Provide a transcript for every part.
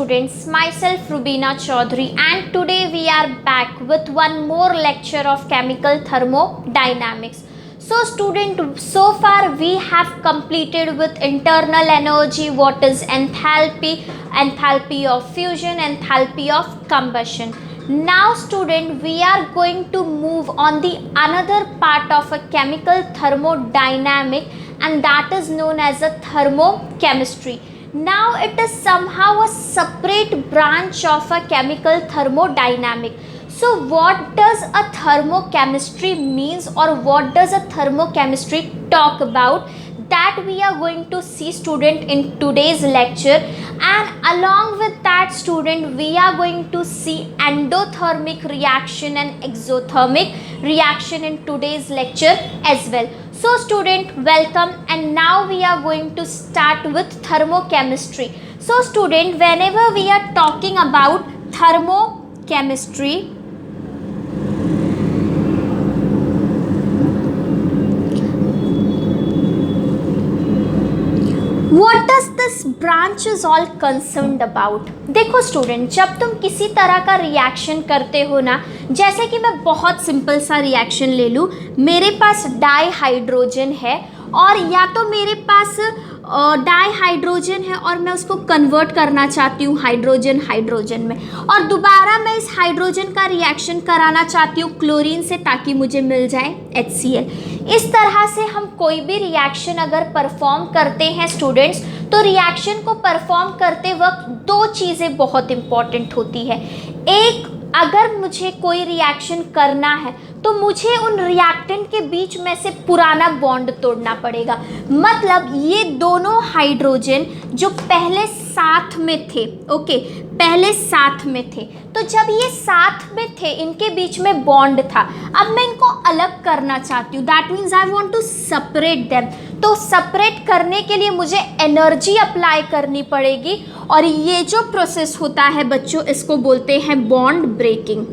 students, myself Rubina Chaudhary, and today we are back with one more lecture of chemical thermodynamics. So student, so far we have completed with internal energy, what is enthalpy, enthalpy of fusion, enthalpy of combustion. Now student, we are going to move on the another part of a chemical thermodynamic, and that is known as a thermochemistry. Now it is somehow a separate branch of a chemical thermodynamic. So what does a thermochemistry means, or what does a thermochemistry talk about, that we are going to see student in today's lecture. And along with that student, we are going to see endothermic reaction and exothermic reaction in today's lecture as well. So student, welcome, and now we are going to start with thermochemistry. So student, whenever we are talking about thermochemistry, what does this branch is all concerned about? देखो student, जब तुम किसी तरह का reaction करते हो ना, जैसे कि मैं बहुत सिंपल सा रिएक्शन ले लूँ, मेरे पास डाई हाइड्रोजन है और या तो मेरे पास डाई हाइड्रोजन है और मैं उसको कन्वर्ट करना चाहती हूँ हाइड्रोजन हाइड्रोजन में, और दोबारा मैं इस हाइड्रोजन का रिएक्शन कराना चाहती हूँ क्लोरीन से ताकि मुझे मिल जाए HCl। इस तरह से हम कोई भी रिएक्शन अगर परफॉर्म करते हैं स्टूडेंट्स, तो रिएक्शन को परफॉर्म करते वक्त दो चीज़ें बहुत इम्पॉर्टेंट होती है। एक, अगर मुझे कोई रिएक्शन करना है तो मुझे उन रिएक्टेंट के बीच में से पुराना बॉन्ड तोड़ना पड़ेगा। मतलब ये दोनों हाइड्रोजन जो पहले साथ में थे, ओके, पहले साथ में थे, तो जब ये साथ में थे इनके बीच में बॉन्ड था, अब मैं इनको अलग करना चाहती हूँ, that means I want to separate them. तो सेपरेट करने के लिए मुझे एनर्जी अप्लाई करनी पड़ेगी, और ये जो प्रोसेस होता है बच्चों, इसको बोलते हैं बॉन्ड ब्रेकिंग।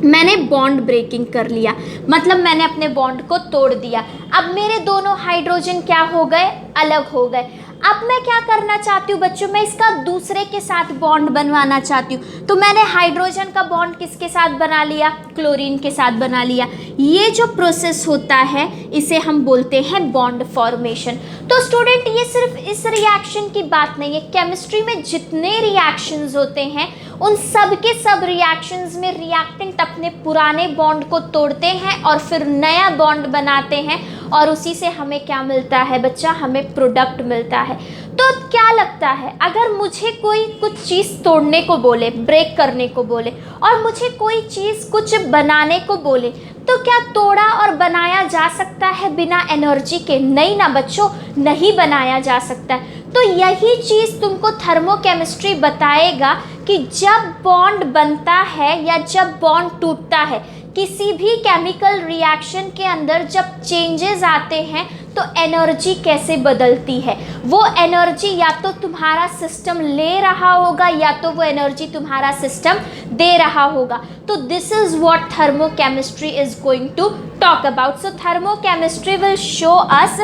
मैंने बॉन्ड ब्रेकिंग कर लिया, मतलब मैंने अपने बॉन्ड को तोड़ दिया। अब मेरे दोनों हाइड्रोजन क्या हो गए, अलग हो गए। अब मैं क्या करना चाहती हूँ बच्चों, मैं इसका दूसरे के साथ बॉन्ड बनवाना चाहती हूँ। तो मैंने हाइड्रोजन का बॉन्ड किसके साथ बना लिया, क्लोरीन के साथ बना लिया। ये जो प्रोसेस होता है इसे हम बोलते हैं बॉन्ड फॉर्मेशन। तो स्टूडेंट, ये सिर्फ इस रिएक्शन की बात नहीं है, केमिस्ट्री में जितने रिएक्शंस होते हैं उन सब के सब रिएक्शंस में रिएक्टेंट अपने पुराने बॉन्ड को तोड़ते हैं और फिर नया बॉन्ड बनाते हैं, और उसी से हमें क्या मिलता है बच्चा, हमें प्रोडक्ट मिलता है। तो क्या लगता है, अगर मुझे कोई कुछ चीज़ तोड़ने को बोले, ब्रेक करने को बोले, और मुझे कोई चीज़ कुछ बनाने को बोले, तो क्या तोड़ा और बनाया जा सकता है बिना एनर्जी के? नहीं ना बच्चों, नहीं बनाया जा सकता है। तो यही चीज़ तुमको थर्मोकेमिस्ट्री बताएगा कि जब बॉन्ड बनता है या जब बॉन्ड टूटता है, किसी भी केमिकल रिएक्शन के अंदर जब चेंजेस आते हैं तो एनर्जी कैसे बदलती है। वो एनर्जी या तो तुम्हारा सिस्टम ले रहा होगा या तो वो एनर्जी तुम्हारा सिस्टम दे रहा होगा। तो this is what thermochemistry is going to talk about. So thermochemistry will show us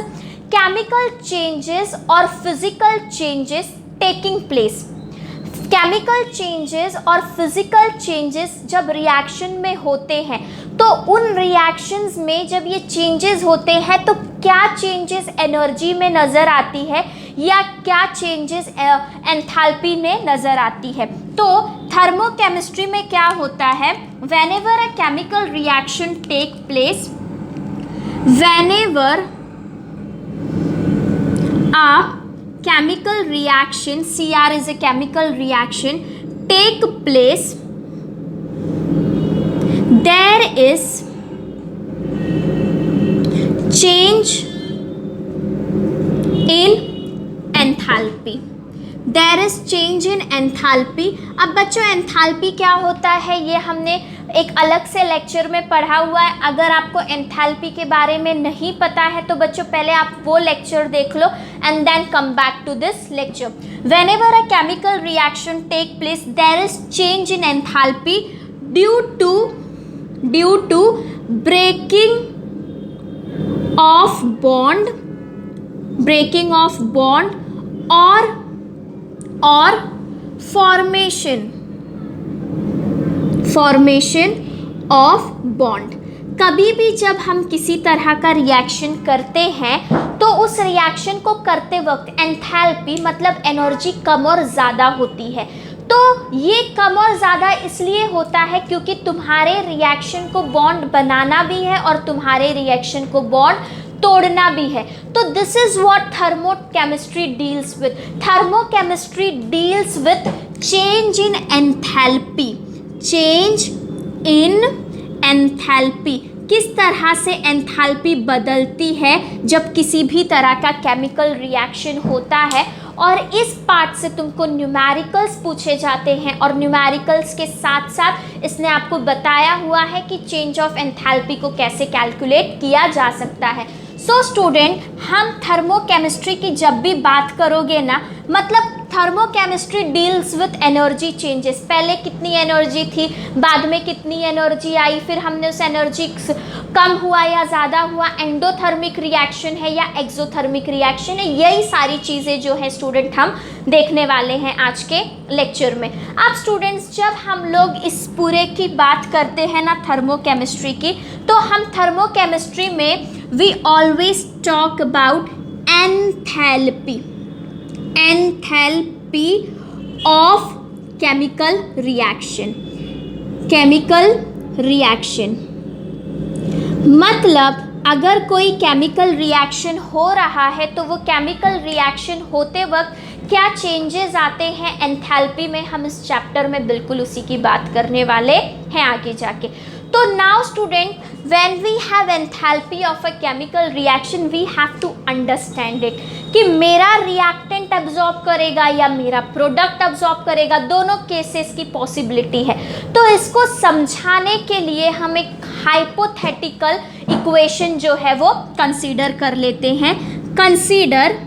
chemical changes और physical changes taking place. Chemical changes और फिजिकल चेंजेस जब रिएक्शन में होते हैं, तो उन रिएक्शंस में जब ये चेंजेस होते हैं तो क्या चेंजेस एनर्जी में नज़र आती है या क्या चेंजेस एंथैल्पी में नज़र आती है। तो थर्मोकेमिस्ट्री में क्या होता है, whenever a chemical reaction take place, whenever a chemical reaction, CR is a chemical reaction, take place, there is change in enthalpy. There is change in enthalpy. अब बच्चों, एंथैल्पी क्या होता है ये हमने एक अलग से लेक्चर में पढ़ा हुआ है। अगर आपको एंथैल्पी के बारे में नहीं पता है तो बच्चों पहले आप वो लेक्चर देख लो and then come back to this lecture. Whenever a chemical reaction take place, there is change in enthalpy due to breaking of bond or formation of bond. कभी भी जब हम किसी तरह का रिएक्शन करते हैं तो उस रिएक्शन को करते वक्त एंथैल्पी मतलब एनर्जी कम और ज़्यादा होती है। तो ये कम और ज़्यादा इसलिए होता है क्योंकि तुम्हारे रिएक्शन को बॉन्ड बनाना भी है और तुम्हारे रिएक्शन को बॉन्ड तोड़ना भी है। तो this is what thermochemistry deals with. Thermochemistry deals with change in enthalpy. Change in enthalpy, किस तरह से एंथैल्पी बदलती है जब किसी भी तरह का केमिकल रिएक्शन होता है। और इस पार्ट से तुमको न्यूमेरिकल्स पूछे जाते हैं और न्यूमेरिकल्स के साथ साथ इसने आपको बताया हुआ है कि चेंज ऑफ एंथैल्पी को कैसे कैलकुलेट किया जा सकता है। सो स्टूडेंट, हम थर्मोकेमिस्ट्री की जब भी बात करोगे ना, मतलब thermochemistry deals with energy changes. पहले कितनी एनर्जी थी, बाद में कितनी एनर्जी आई, फिर हमने उस एनर्जी कम हुआ या ज़्यादा हुआ, एंडोथर्मिक रिएक्शन है या एक्सोथर्मिक रिएक्शन है, यही सारी चीज़ें जो है स्टूडेंट हम देखने वाले हैं आज के लेक्चर में। अब स्टूडेंट्स, जब हम लोग इस पूरे की बात करते हैं ना थर्मोकेमिस्ट्री की, तो हम थर्मोकेमिस्ट्री में we always talk about enthalpy. Enthalpy of chemical reaction. Chemical reaction मतलब अगर कोई केमिकल रिएक्शन हो रहा है तो वो केमिकल रिएक्शन होते वक्त क्या चेंजेस आते हैं एंथैल्पी में, हम इस चैप्टर में बिल्कुल उसी की बात करने वाले हैं आगे जाके। तो now student, when we have enthalpy of a chemical reaction we have to understand it कि मेरा रिएक्टेंट अब्जॉर्ब करेगा या मेरा प्रोडक्ट अब्जॉर्ब करेगा, दोनों केसेस की पॉसिबिलिटी है। तो इसको समझाने के लिए हम एक हाइपोथेटिकल इक्वेशन जो है वो कंसीडर कर लेते हैं। कंसीडर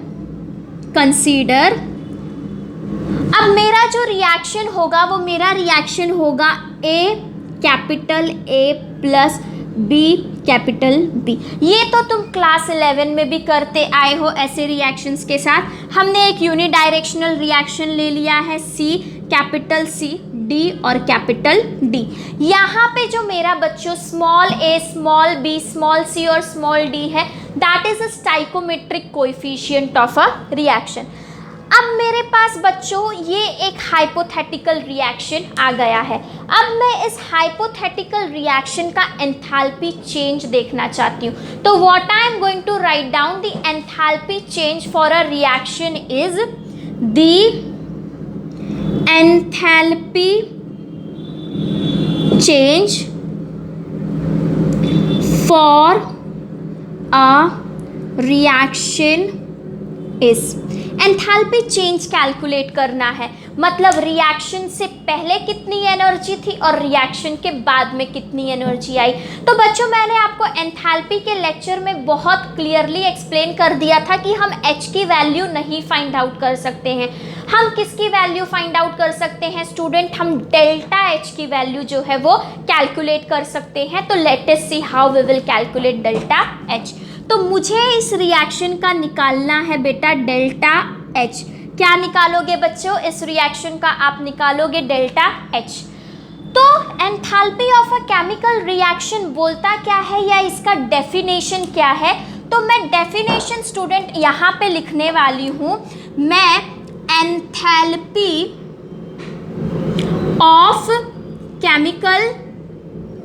अब मेरा जो रिएक्शन होगा वो मेरा रिएक्शन होगा capital A plus B capital B। ये तो तुम क्लास 11 में भी करते आए हो ऐसे रिएक्शंस के साथ। हमने एक यूनिडायरेक्शनल रिएक्शन ले लिया है C, कैपिटल C, D और कैपिटल D। यहाँ पे जो मेरा बच्चों small a, small b, small c और स्मॉल d है, that is a stoichiometric coefficient of a reaction. अब मेरे पास बच्चों ये एक हाइपोथेटिकल रिएक्शन आ गया है। अब मैं इस हाइपोथेटिकल रिएक्शन का एंथैल्पी चेंज देखना चाहती हूँ। तो what I am going to write down the enthalpy change for a reaction is the enthalpy change for a reaction is. Enthalpy change calculate करना है, मतलब रिएक्शन से पहले कितनी एनर्जी थी और रिएक्शन के बाद में कितनी एनर्जी आई। तो बच्चों, मैंने आपको एंथैल्पी के लेक्चर में बहुत क्लियरली एक्सप्लेन कर दिया था कि हम H की वैल्यू नहीं फाइंड आउट कर सकते हैं। हम किसकी वैल्यू फाइंड आउट कर सकते हैं स्टूडेंट? हम डेल्टा H की वैल्यू जो है वो कैलकुलेट कर सकते हैं। तो let us see how we will calculate delta H। तो मुझे इस रिएक्शन का निकालना है बेटा डेल्टा H। क्या निकालोगे बच्चों? इस रिएक्शन का आप निकालोगे डेल्टा H। तो enthalpy of a chemical reaction बोलता क्या है या इसका डेफिनेशन क्या है? तो मैं डेफिनेशन स्टूडेंट यहाँ पे लिखने वाली हूँ। मैं enthalpy of chemical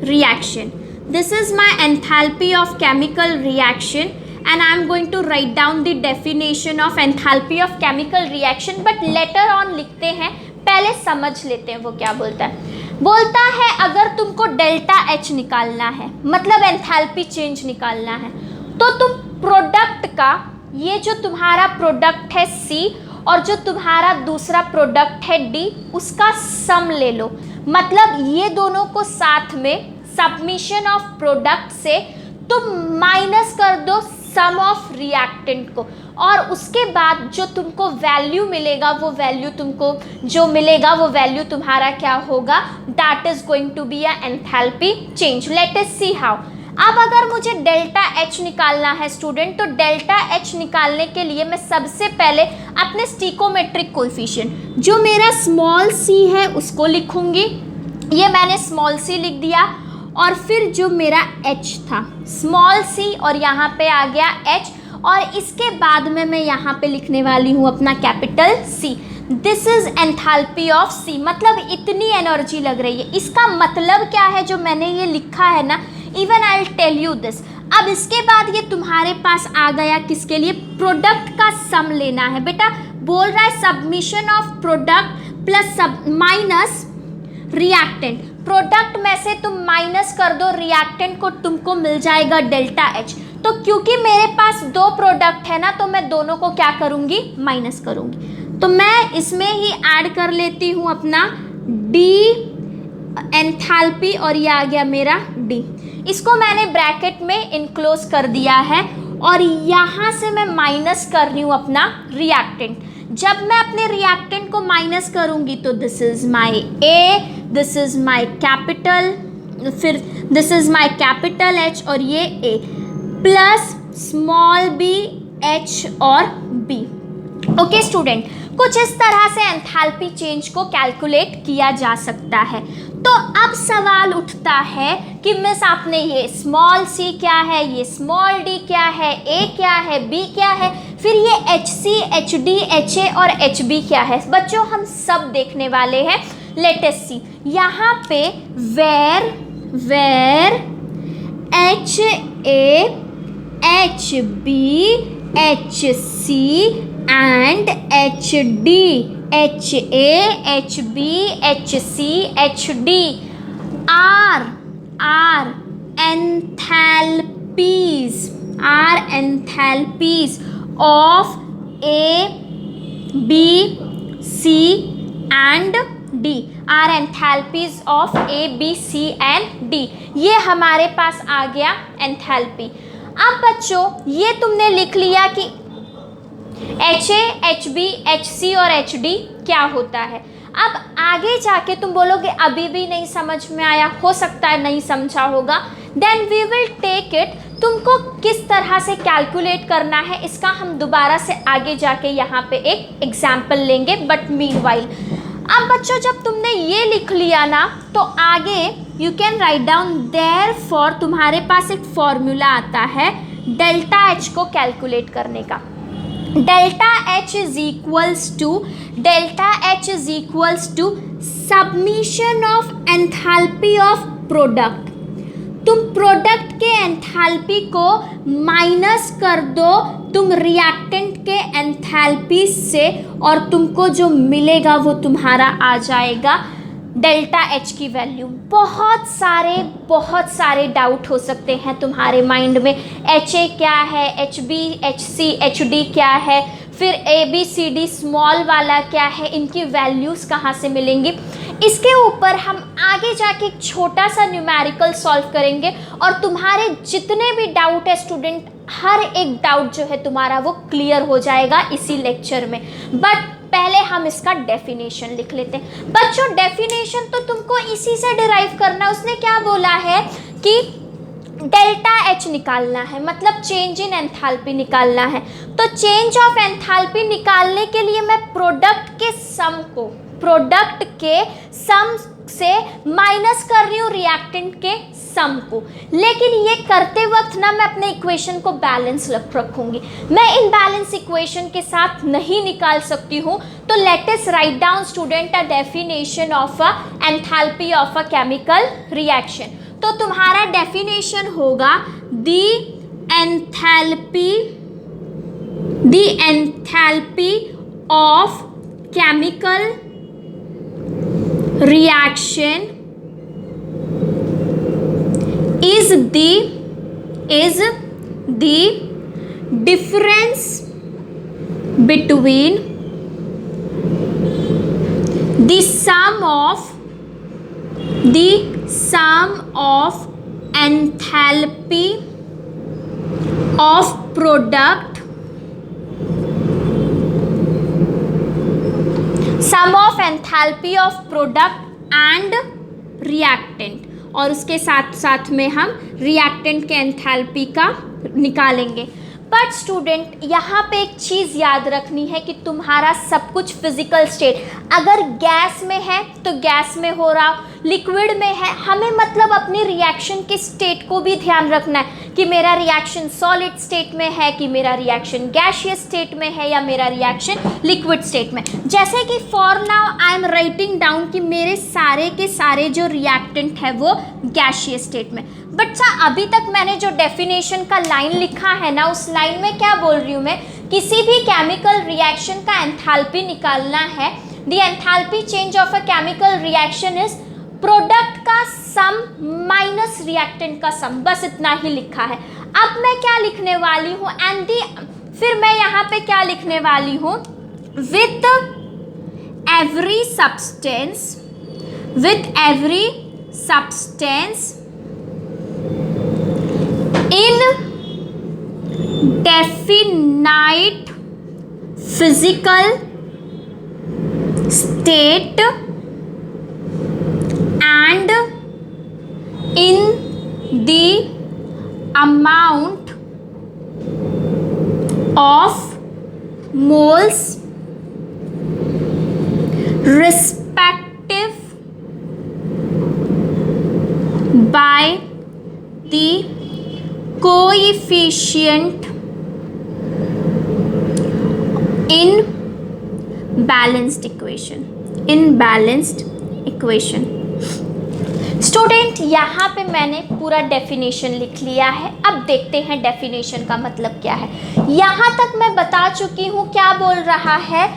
reaction, this is my enthalpy of chemical reaction and I am going to write down the definition of enthalpy of chemical reaction, but later on लिखते हैं, पहले समझ लेते हैं वो क्या बोलता है। बोलता है अगर तुमको डेल्टा H निकालना है, मतलब एंथैल्पी चेंज निकालना है, तो तुम प्रोडक्ट का, ये जो तुम्हारा प्रोडक्ट है C और जो तुम्हारा दूसरा प्रोडक्ट है D, उसका सम ले लो। मतलब ये दोनों को साथ में सबमिशन ऑफ प्रोडक्ट से तुम माइनस कर दो सम ऑफ रिएक्टेंट को, और उसके बाद जो तुमको वैल्यू मिलेगा वो वैल्यू तुमको जो मिलेगा वो वैल्यू तुम्हारा क्या होगा? That is going to be a enthalpy change. Let us see how. अब अगर मुझे डेल्टा एच निकालना है स्टूडेंट, तो डेल्टा एच निकालने के लिए मैं सबसे पहले अपने स्टीकोमेट्रिक कोएफिशिएंट जो मेरा स्मॉल सी है उसको लिखूंगी। ये मैंने स्मॉल सी लिख दिया, और फिर जो मेरा एच था स्मॉल सी और यहाँ पे आ गया एच, और इसके बाद में मैं यहाँ पे लिखने वाली हूँ अपना capital C. This is enthalpy of C, मतलब इतनी एनर्जी लग रही है। इसका मतलब क्या है जो मैंने ये लिखा है ना, even I will tell you this. अब इसके बाद ये तुम्हारे पास आ गया किसके लिए, प्रोडक्ट का सम लेना है बेटा। बोल रहा है सबमिशन ऑफ प्रोडक्ट प्लस सब माइनस रिएक्टेंट। प्रोडक्ट में से तुम माइनस कर दो रिएक्टेंट को, तुमको मिल जाएगा डेल्टा एच। तो क्योंकि मेरे पास दो प्रोडक्ट है ना, तो मैं दोनों को क्या करूँगी, माइनस करूँगी। तो मैं इसमें ही ऐड कर लेती हूँ अपना डी एंथैल्पी, और ये आ गया मेरा डी। इसको मैंने ब्रैकेट में इनक्लोज कर दिया है, और यहाँ से मैं माइनस कर रही हूँ अपना रिएक्टेंट। जब मैं अपने रिएक्टेंट को माइनस करूँगी तो this is my A, this is my capital, फिर this is my capital H और ये A, plus small B H और बी। ओके स्टूडेंट, कुछ इस तरह से एंथैल्पी चेंज को कैलकुलेट किया जा सकता है। तो अब सवाल उठता है कि मिस आपने ये स्मॉल सी क्या है, ये स्मॉल डी क्या है, ए क्या है, बी क्या है, फिर ये H C, H D, H A और एच बी क्या है। बच्चों हम सब देखने वाले हैं। लेट अस सी, यहाँ पे where H A, H B, H C and HD, HA, HB, HC, HD are enthalpies of A, B, C and D, are enthalpies of A, B, C and D। ये हमारे पास आ गया enthalpy. अब बच्चों ये तुमने लिख लिया कि H A, H B, H C और एच डी क्या होता है। अब आगे जाके तुम बोलोगे अभी भी नहीं समझ में आया, हो सकता है नहीं समझा होगा, then we will take it. तुमको किस तरह से कैलकुलेट करना है इसका हम दोबारा से आगे जाके यहाँ पे एक एग्जाम्पल लेंगे, बट मीनवाइल अब बच्चों जब तुमने ये लिख लिया ना, तो आगे you can write down therefore तुम्हारे पास एक फॉर्मूला आता है डेल्टा एच को कैलकुलेट करने का। Delta H is equals to submission of enthalpy of product. तुम प्रोडक्ट के एंथैल्पी को माइनस कर दो तुम रिएक्टेंट के एंथैल्पी से, और तुमको जो मिलेगा वो तुम्हारा आ जाएगा डेल्टा एच की वैल्यू। बहुत सारे डाउट हो सकते हैं तुम्हारे माइंड में, एच ए क्या है, H B, H C, H D क्या है, फिर A B C D small वाला क्या है, इनकी वैल्यूज़ कहाँ से मिलेंगी। इसके ऊपर हम आगे जाके एक छोटा सा न्यूमेरिकल सॉल्व करेंगे, और तुम्हारे जितने भी डाउट है स्टूडेंट, हर एक डाउट जो है तुम्हारा वो क्लियर हो जाएगा इसी लेक्चर में। बट पहले हम इसका डेफिनेशन लिख लेते हैं। बच्चों डेफिनेशन तो तुमको इसी से डिराइव करना। उसने क्या बोला है कि डेल्टा एच निकालना है, मतलब चेंज इन एंथैल्पी निकालना है। तो चेंज ऑफ एंथैल्पी निकालने के लिए मैं प्रोडक्ट के सम से माइनस कर रही हूँ रिएक्टेंट के सम को। लेकिन ये करते वक्त ना मैं अपने इक्वेशन को बैलेंस रखूंगी, मैं इन बैलेंस इक्वेशन के साथ नहीं निकाल सकती हूँ। तो let us write down student a definition of a enthalpy of a chemical reaction. तो तुम्हारा डेफिनेशन होगा the enthalpy of chemical reaction is the difference between the sum of enthalpy of product, sum of enthalpy of product and reactant, और उसके साथ साथ में हम reactant के एंथैल्पी का निकालेंगे। बट स्टूडेंट यहाँ पे एक चीज़ याद रखनी है कि तुम्हारा सब कुछ फिजिकल स्टेट अगर गैस में है तो गैस में हो रहा, लिक्विड में है, हमें मतलब अपनी रिएक्शन के स्टेट को भी ध्यान रखना है कि मेरा रिएक्शन सॉलिड स्टेट में है कि मेरा रिएक्शन गैसियस स्टेट में है या मेरा रिएक्शन लिक्विड स्टेट में। जैसे कि for now I am writing down कि मेरे सारे के सारे जो रिएक्टेंट है वो गैसियस स्टेट में। बच्चा अभी तक मैंने जो डेफिनेशन का लाइन लिखा है ना, उस लाइन में क्या बोल रही हूँ मैं, किसी भी केमिकल रिएक्शन का एंथैल्पी निकालना है। The enthalpy change of a chemical reaction is product का सम माइनस रिएक्टेंट का सम, बस इतना ही लिखा है। अब मैं क्या लिखने वाली हूँ फिर मैं यहाँ पे क्या लिखने वाली हूँ, with every substance in definite physical state and in the amount of moles respective by the coefficient in balanced equation। Student यहाँ पे मैंने पूरा डेफिनेशन लिख लिया है। अब देखते हैं डेफिनेशन का मतलब क्या है। यहाँ तक मैं बता चुकी हूँ क्या बोल रहा है,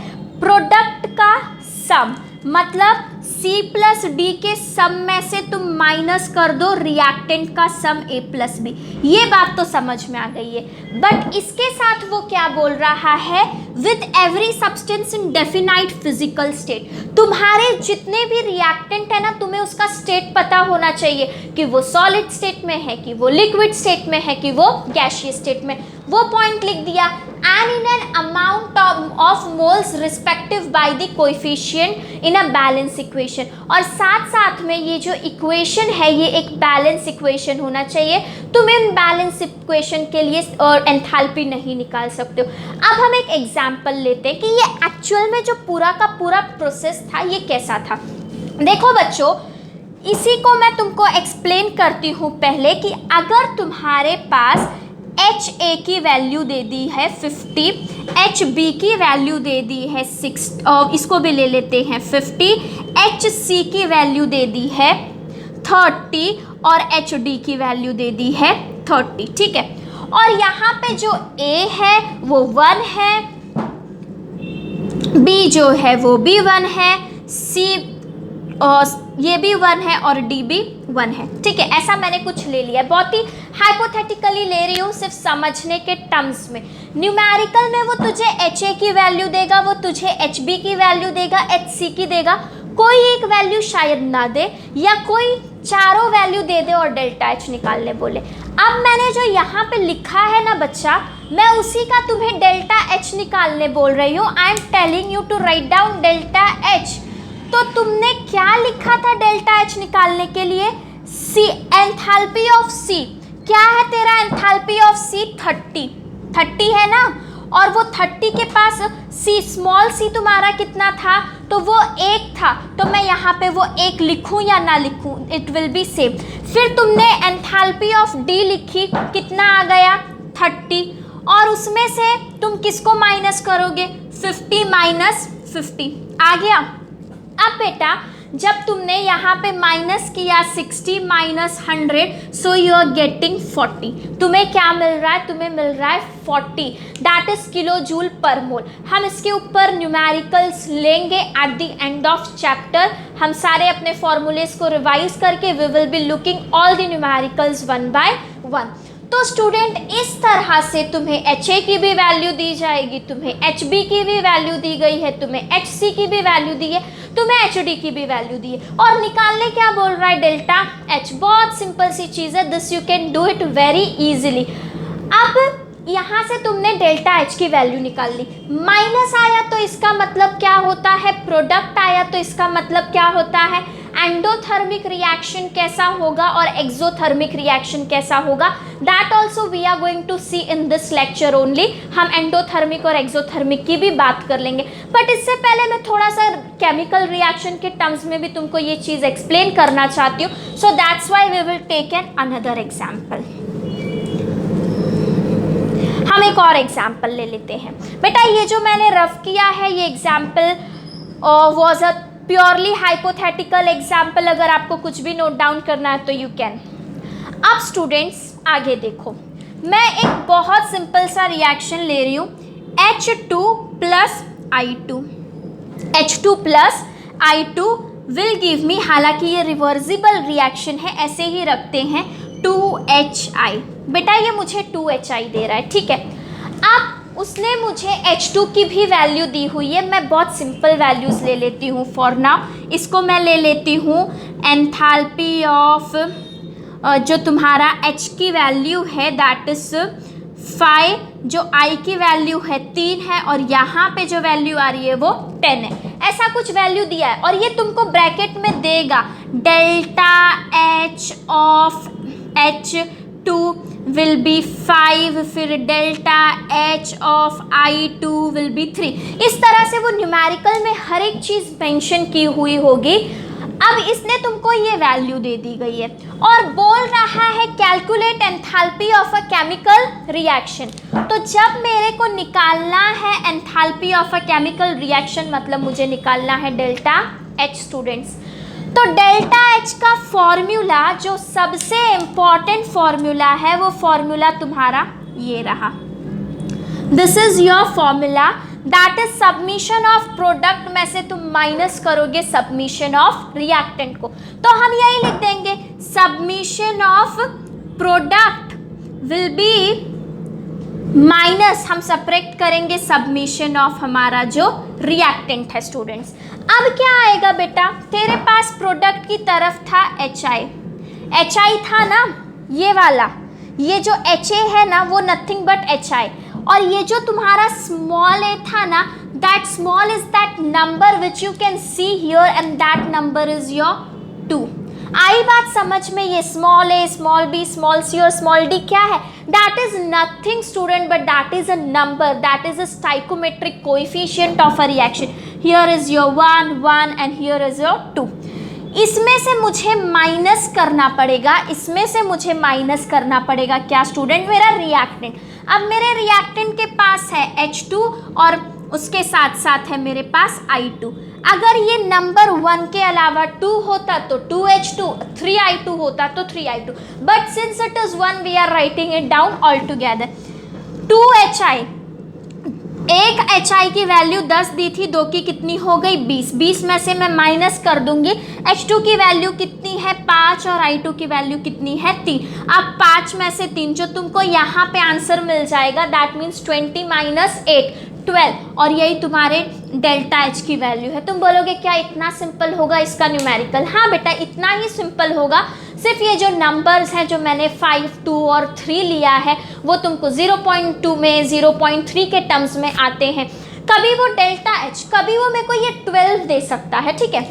प्रोडक्ट का सम मतलब C प्लस D के सम में से तुम माइनस कर दो रिएक्टेंट का सम A प्लस B, ये बात तो समझ में आ गई है। बट इसके साथ वो क्या बोल रहा है, with every substance in definite physical state, तुम्हारे जितने भी रिएक्टेंट है ना, तुम्हें उसका स्टेट पता होना चाहिए कि वो सॉलिड स्टेट में है कि वो लिक्विड स्टेट में है कि वो गैसियस स्टेट में। वो पॉइंट लिख दिया। And in an amount of moles respective by the coefficient in a balance equation, और साथ साथ में ये जो इक्वेशन है ये एक बैलेंस इक्वेशन होना चाहिए। तुम इन बैलेंस इक्वेशन के लिए एंथैल्पी नहीं निकाल सकते हो। अब हम एक एग्जांपल लेते हैं कि ये एक्चुअल में जो पूरा का पूरा प्रोसेस था ये कैसा था। देखो बच्चों, इसी को मैं तुमको एक्सप्लेन करती हूँ पहले कि अगर तुम्हारे पास HA की वैल्यू दे दी है 50, HB की वैल्यू दे दी है 6, और इसको भी ले लेते हैं 50, HC की वैल्यू दे दी है 30 और HD की वैल्यू दे दी है 30, ठीक है। और यहाँ पे जो A है वो 1 है, B जो है वो भी 1 है, C ये भी 1 है और D भी 1 है, ठीक है। ऐसा मैंने कुछ ले लिया, बहुत ही हाइपोथेटिकली ले रही हूँ सिर्फ समझने के टर्म्स में। न्यूमेरिकल में वो तुझे HA की वैल्यू देगा, वो तुझे HB की वैल्यू देगा, HC की देगा, कोई एक वैल्यू शायद ना दे या कोई चारों वैल्यू दे दे और डेल्टा H निकालने बोले। अब मैंने जो यहाँ पे लिखा है ना बच्चा, मैं उसी का तुम्हें डेल्टा H निकालने बोल रही हूँ। I am telling you to write down delta H। तो तुमने क्या लिखा था डेल्टा H निकालने के लिए, C एंथैल्पी ऑफ C, क्या है तेरा एंथैल्पी ऑफ C 30 है ना, और वो 30 के पास C स्मॉल c तुम्हारा कितना था, तो वो 1 था, तो मैं यहाँ पे वो 1 लिखूँ या ना लिखूँ, इट विल बी सेम। फिर तुमने एंथैल्पी ऑफ D लिखी, कितना आ गया 30, और उसमें से तुम किसको माइनस करोगे, 50 माइनस 50 आ गया। अब बेटा जब तुमने यहाँ पे माइनस किया 60 minus 100, so you are getting 40। तुम्हें क्या मिल रहा है, तुम्हें मिल रहा है 40, दैट इज किलो जूल पर मोल। हम इसके ऊपर न्यूमेरिकल्स लेंगे at the end of chapter. हम सारे अपने फॉर्मूलेस को रिवाइज करके we will be looking all the numericals 1 by 1। तो स्टूडेंट इस तरह से तुम्हें HA की भी वैल्यू दी जाएगी, तुम्हें HB की भी वैल्यू दी गई है, तुम्हें HC की भी वैल्यू दी है, तुम्हें HD की भी वैल्यू दी है, और निकालने क्या बोल रहा है डेल्टा H। बहुत सिंपल सी चीज़ है, this you can do it very easily. अब यहाँ से तुमने डेल्टा H की वैल्यू निकाल ली, माइनस आया तो इसका मतलब क्या होता है, प्रोडक्ट आया तो इसका मतलब क्या होता है, एंडोथर्मिक रिएक्शन कैसा होगा और एक्सोथर्मिक रिएक्शन कैसा होगा, that also we are going to see in this lecture only. हम एंडोथर्मिक और एक्सोथर्मिक की भी बात कर लेंगे, बट इससे पहले मैं थोड़ा सा केमिकल रिएक्शन के टर्म्स में भी तुमको ये चीज़ एक्सप्लेन करना चाहती हूँ, so that's why we will take an another example. हम एक और एग्जाम्पल ले लेते हैं। बेटा ये जो मैंने रफ किया है ये example was a purely hypothetical example. अगर आपको कुछ भी नोट डाउन करना है तो यू कैन। अब स्टूडेंट्स आगे देखो, मैं एक बहुत सिंपल सा रिएक्शन ले रही हूँ H2 plus I2। H2 plus I2 will give me, हालांकि ये रिवर्सिबल रिएक्शन है, ऐसे ही रखते हैं 2HI। बेटा ये मुझे 2HI दे रहा है, ठीक है। अब उसने मुझे H2 की भी वैल्यू दी हुई है, मैं बहुत सिंपल वैल्यूज़ ले लेती हूँ फॉर नाउ। इसको मैं ले लेती हूँ एंथैल्पी ऑफ जो तुम्हारा H की वैल्यू है दैट इज 5, जो I की वैल्यू है 3 है, और यहाँ पे जो वैल्यू आ रही है वो 10 है। ऐसा कुछ वैल्यू दिया है और ये तुमको ब्रैकेट में देगा delta H of H2 will be 5, फिर delta H of I2 will be 3। इस तरह से वो न्यूमेरिकल में हर एक चीज़ मेंशन की हुई होगी। अब इसने तुमको ये वैल्यू दे दी गई है और बोल रहा है calculate enthalpy of a chemical reaction. तो जब मेरे को निकालना है enthalpy of a chemical reaction, मतलब मुझे निकालना है डेल्टा H स्टूडेंट्स। तो डेल्टा H का फॉर्मूला जो सबसे इम्पॉर्टेंट फॉर्मूला है वो फॉर्मूला तुम्हारा ये रहा। This is your formula that is submission of product में से तुम माइनस करोगे सबमिशन ऑफ रिएक्टेंट को, तो हम यही लिख देंगे submission of product will be minus, हम सब्ट्रैक्ट करेंगे सबमिशन ऑफ हमारा जो रिएक्टेंट है स्टूडेंट्स। अब क्या आएगा बेटा, तेरे पास प्रोडक्ट की तरफ था HI था ना, ये वाला, ये जो HA है ना वो नथिंग बट HI, और ये जो तुम्हारा स्मॉल a था ना, that small is that number which you can see here and that number is your 2। आई बात समझ में, ये small a, small b, small c और स्मॉल d क्या है, that is nothing student but that is a number, that is a stoichiometric coefficient of a reaction. Here is your 1 and here is your 2। इसमें से मुझे minus करना पड़ेगा, इसमें से मुझे माइनस करना पड़ेगा क्या स्टूडेंट, मेरा रिएक्टेंट। अब मेरे रिएक्टेंट के पास है H2 और उसके साथ साथ है मेरे पास I2। अगर ये नंबर 1 के अलावा 2 होता तो 2H2, 3I2 होता तो 3I2, but since it is 1 we are writing it down all together. 2HI, एक HI की वैल्यू 10 दी थी, 2 की कितनी हो गई 20, 20 में से मैं माइनस कर दूंगी। H2 की वैल्यू कितनी है 5 और I2 की वैल्यू कितनी है 3। अब 5 में से 3 जो तुमको यहाँ पे आंसर मिल जाएगा दैट मीन्स 20 माइनस 8 12, और यही तुम्हारे डेल्टा H की वैल्यू है। तुम बोलोगे क्या इतना सिंपल होगा इसका न्यूमेरिकल? हाँ बेटा इतना ही सिंपल होगा, सिर्फ ये जो नंबर्स हैं जो मैंने 5, 2 और 3 लिया है वो तुमको 0.2 में 0.3 के टर्म्स में आते हैं। कभी वो डेल्टा H, कभी वो मेरे को ये 12 दे सकता है, ठीक है,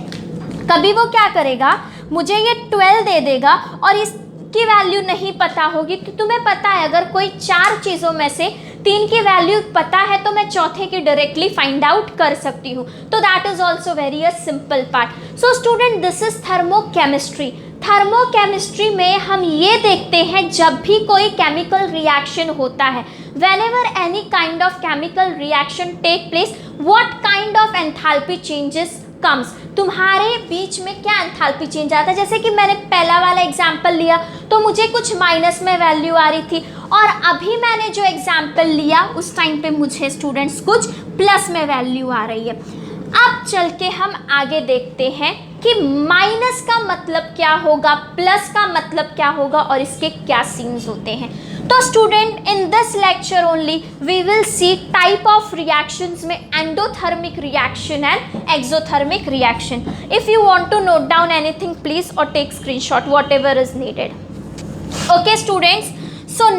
कभी वो क्या करेगा मुझे ये 12 दे देगा और इसकी वैल्यू नहीं पता होगी। तो तुम्हें पता है अगर कोई 4 चीज़ों में से 3 की वैल्यू पता है तो मैं चौथे की डायरेक्टली फाइंड आउट कर सकती हूँ, तो that is also very a simple part. So student this is thermochemistry. Thermochemistry में हम ये देखते हैं जब भी कोई केमिकल रिएक्शन होता है, whenever any kind of chemical reaction take place, what kind of enthalpy changes comes, तुम्हारे बीच में क्या एंथैल्पी चेंज आता है। जैसे कि मैंने पहला वाला एग्जाम्पल लिया तो मुझे कुछ माइनस में वैल्यू आ रही थी, और अभी मैंने जो एग्जाम्पल लिया उस टाइम पे मुझे स्टूडेंट्स कुछ प्लस में वैल्यू आ रही है। अब चल के हम आगे देखते हैं कि माइनस का मतलब क्या होगा, प्लस का मतलब क्या होगा और इसके क्या सीन्स होते हैं। तो student in this lecture only we will see type of reactions में endothermic reaction and exothermic reaction. If you want to note down anything please और take screenshot whatever is needed. Okay students, so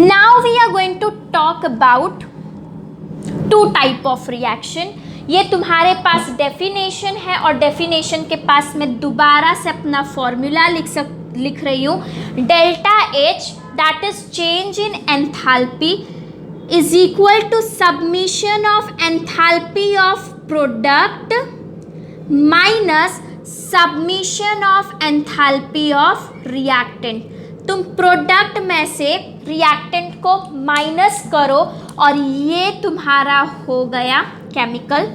now we are going to talk about two type of reaction. ये तुम्हारे पास definition है और definition के पास मैं दोबारा से अपना फॉर्मूला लिख रही हूँ। Delta H that is change in enthalpy is equal to submission of enthalpy of product minus submission of enthalpy of reactant. तुम प्रोडक्ट में से रिएक्टेंट को माइनस करो और ये तुम्हारा हो गया केमिकल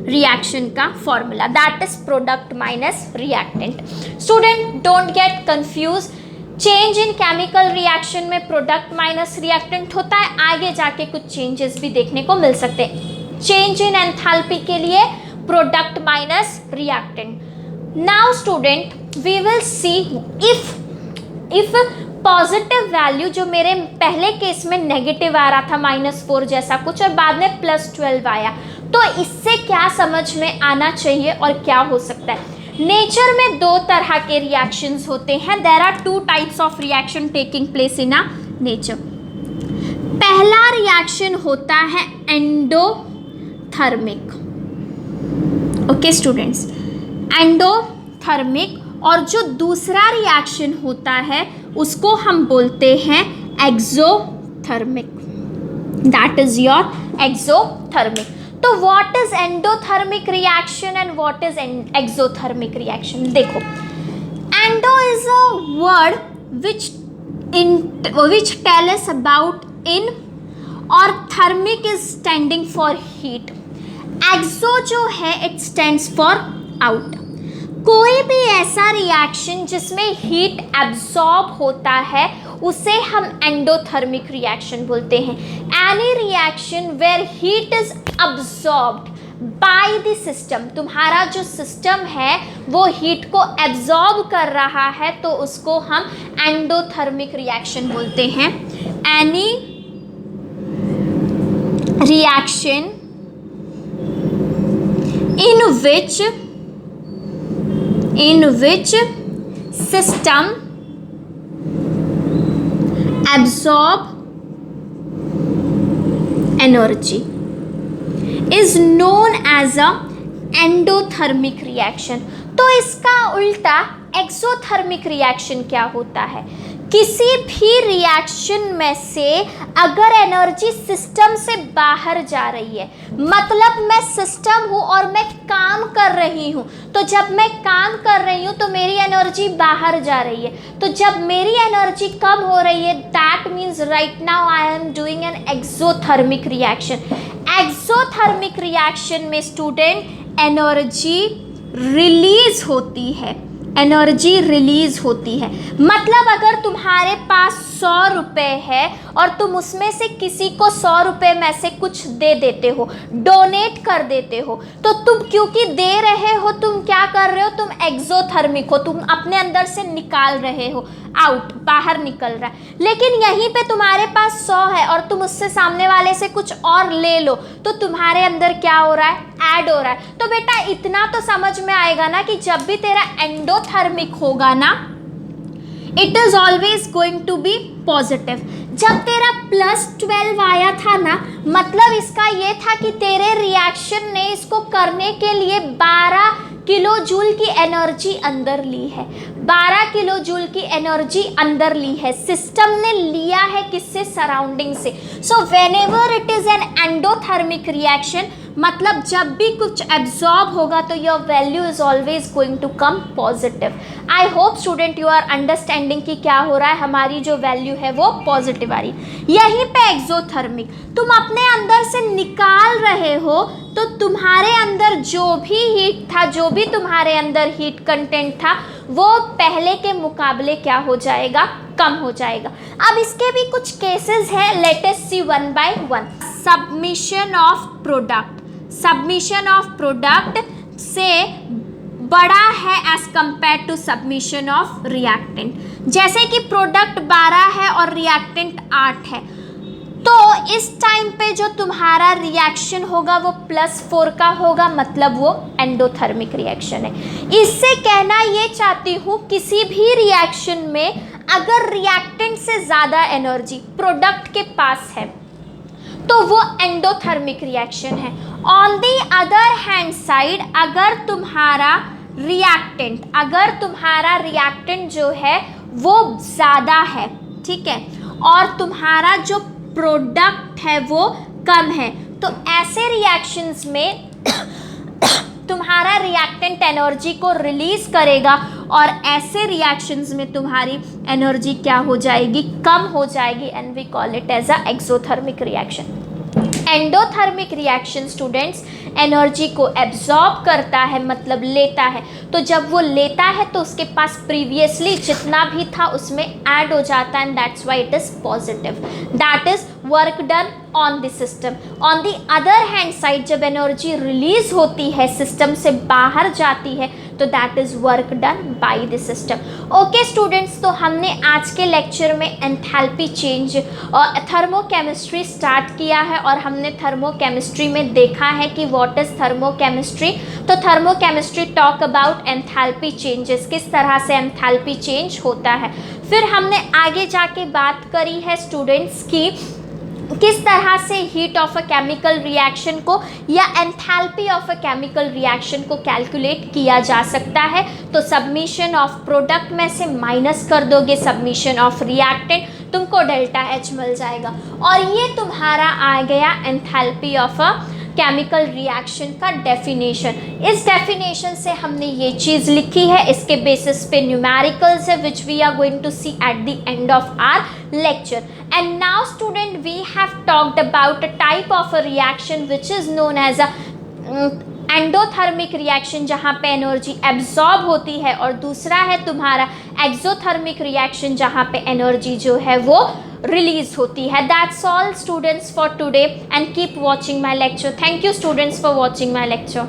रिएक्शन का formula, that is product minus reactant. Student don't get confuse, change in chemical reaction में प्रोडक्ट माइनस रिएक्टेंट होता है, आगे जाके कुछ चेंजेस भी देखने को मिल सकते हैं। चेंज इन एंथैल्पी के लिए product minus reactant. Now student we will see if positive value, जो मेरे पहले केस में नेगेटिव आ रहा था -4 जैसा कुछ और बाद में +12 आया, तो इससे क्या समझ में आना चाहिए और क्या हो सकता है। नेचर में दो तरह के रिएक्शंस होते हैं। There are two types of reaction taking place in a nature. पहला रिएक्शन होता है एंडोथर्मिक। Okay students, endothermic. और जो दूसरा रिएक्शन होता है उसको हम बोलते हैं exothermic, that is your exothermic. तो what is endothermic reaction and what is exothermic reaction? देखो, endo is a word which tell us about in और thermic is standing for heat. Exo जो है इट स्टैंड्स फॉर आउट। कोई भी ऐसा reaction जिसमें heat absorb होता है उसे हम एंडोथर्मिक रिएक्शन बोलते हैं। Any reaction where heat is absorbed by the system, तुम्हारा जो सिस्टम है वो हीट को एब्जॉर्ब कर रहा है, तो उसको हम एंडोथर्मिक रिएक्शन बोलते हैं। Any reaction in which system absorb energy is known as a endothermic reaction। तो इसका उल्टा एक्सोथर्मिक रिएक्शन क्या होता है? किसी भी रिएक्शन में से अगर एनर्जी सिस्टम से बाहर जा रही है, मतलब मैं सिस्टम हूँ और मैं काम कर रही हूँ, तो जब मैं काम कर रही हूँ तो मेरी एनर्जी बाहर जा रही है, तो जब मेरी एनर्जी कम हो रही है that means right now I am doing an exothermic reaction. Exothermic reaction में स्टूडेंट एनर्जी रिलीज होती है, एनर्जी रिलीज होती है। मतलब अगर तुम्हारे पास 100 रुपये है और तुम उसमें से किसी को 100 रुपये में से कुछ दे देते हो, डोनेट कर देते हो, तो तुम क्योंकि दे रहे हो तुम क्या कर रहे हो? तुम एक्सोथर्मिक हो, तुम अपने अंदर से निकाल रहे हो, आउट, बाहर निकल रहा है। लेकिन यहीं पे तुम्हारे पास 100 है और तुम उससे सामने वाले से कुछ और ले लो, तो तुम्हारे अंदर क्या हो रहा है? ऐड हो रहा है। तो बेटा इतना तो समझ में आएगा ना कि जब भी तेरा एंडोथर्मिक होगा ना, it is always going to be positive. जब तेरा +12 आया था ना, मतलब इसका ये था कि तेरे रिएक्शन ने इसको करने के लिए 12 किलो जूल की एनर्जी अंदर ली है, 12 किलो जूल की एनर्जी अंदर ली है, सिस्टम ने लिया है किससे? सराउंडिंग से। So whenever it is an endothermic reaction, मतलब जब भी कुछ एब्जॉर्ब होगा तो your value is always going to come positive. I hope student you are understanding कि क्या हो रहा है, हमारी जो वैल्यू है वो पॉजिटिव आ रही। यहीं पे एक्सोथर्मिक, तुम अपने अंदर से निकाल रहे हो तो तुम्हारे अंदर जो भी हीट था, जो भी तुम्हारे अंदर हीट कंटेंट था, वो पहले के मुकाबले क्या हो जाएगा? कम हो जाएगा। अब इसके भी कुछ केसेस हैं, let us see one by one. Submission of product, submission of product से बड़ा है as compare to submission of reactant. जैसे कि प्रोडक्ट 12 है और रिएक्टेंट 8 है, तो इस टाइम पे जो तुम्हारा रिएक्शन होगा वो +4 का होगा, मतलब वो एंडोथर्मिक रिएक्शन है। इससे कहना ये चाहती हूँ, किसी भी रिएक्शन में अगर रिएक्टेंट से ज़्यादा एनर्जी प्रोडक्ट के पास है तो वो एंडोथर्मिक रिएक्शन है। On the other hand side, अगर तुम्हारा रिएक्टेंट जो है वो ज़्यादा है, ठीक है, और तुम्हारा जो प्रोडक्ट है वो कम है, तो ऐसे रिएक्शंस में तुम्हारा रिएक्टेंट एनर्जी को रिलीज करेगा और ऐसे रिएक्शंस में तुम्हारी एनर्जी क्या हो जाएगी, कम हो जाएगी, and we call it as a exothermic reaction. Endothermic reaction students energy को एब्जॉर्ब करता है, मतलब लेता है। तो जब वो लेता है तो उसके पास प्रीवियसली जितना भी था उसमें ऐड हो जाता है, and that's why it is positive, that is work done on the system. On the other hand side, जब एनर्जी रिलीज होती है, सिस्टम से बाहर जाती है, तो that is work done by the system. Okay students, तो हमने आज के लेक्चर में एंथैल्पी चेंज और थर्मोकेमिस्ट्री स्टार्ट किया है, और हमने थर्मोकेमिस्ट्री में देखा है कि व्हाट इज थर्मोकेमिस्ट्री। तो thermochemistry talk about enthalpy changes, किस तरह से एंथैल्पी चेंज होता है। फिर हमने आगे जाके बात करी है स्टूडेंट्स की किस तरह से heat of a chemical reaction को या enthalpy of a chemical reaction को कैलकुलेट किया जा सकता है। तो सबमिशन ऑफ प्रोडक्ट में से माइनस कर दोगे सबमिशन ऑफ रिएक्टेंट, तुमको डेल्टा एच मिल जाएगा, और ये तुम्हारा आ गया enthalpy of a chemical reaction का डेफिनेशन। इस डेफिनेशन से हमने ये चीज़ लिखी है, इसके बेसिस पे न्यूमेरिकल्स है which we are going to see at the end of our lecture. And now student, we have talked about a type of a reaction which is known as a endothermic reaction, जहाँ पे energy absorb होती है, और दूसरा है तुम्हारा exothermic reaction जहाँ पे एनर्जी जो है वो रिलीज होती है। That's all students for today, and keep watching my lecture. Thank you students for watching my lecture.